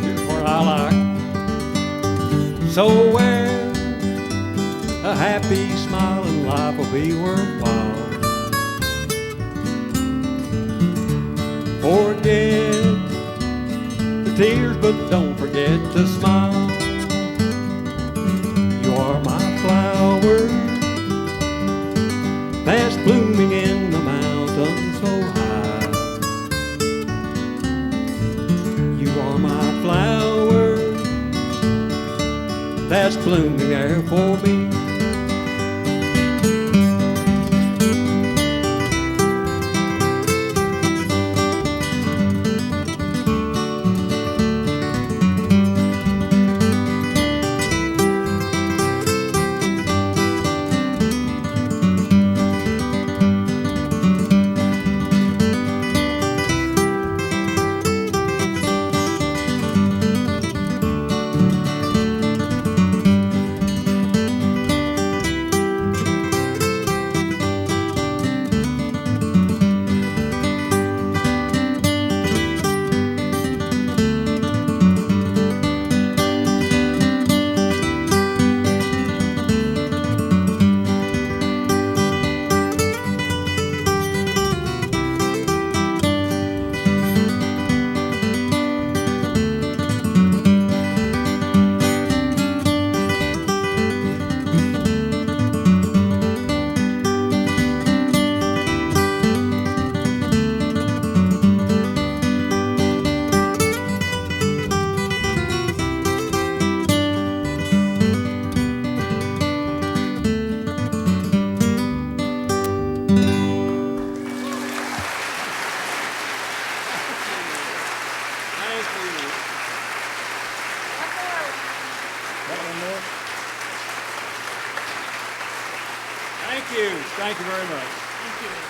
Here's what I like. So where a happy, smiling life will be worthwhile. Forget the tears, but don't forget to smile. You are my flower that's blooming in the mountain so high. You are my flower that's blooming there for me. Thank you very much.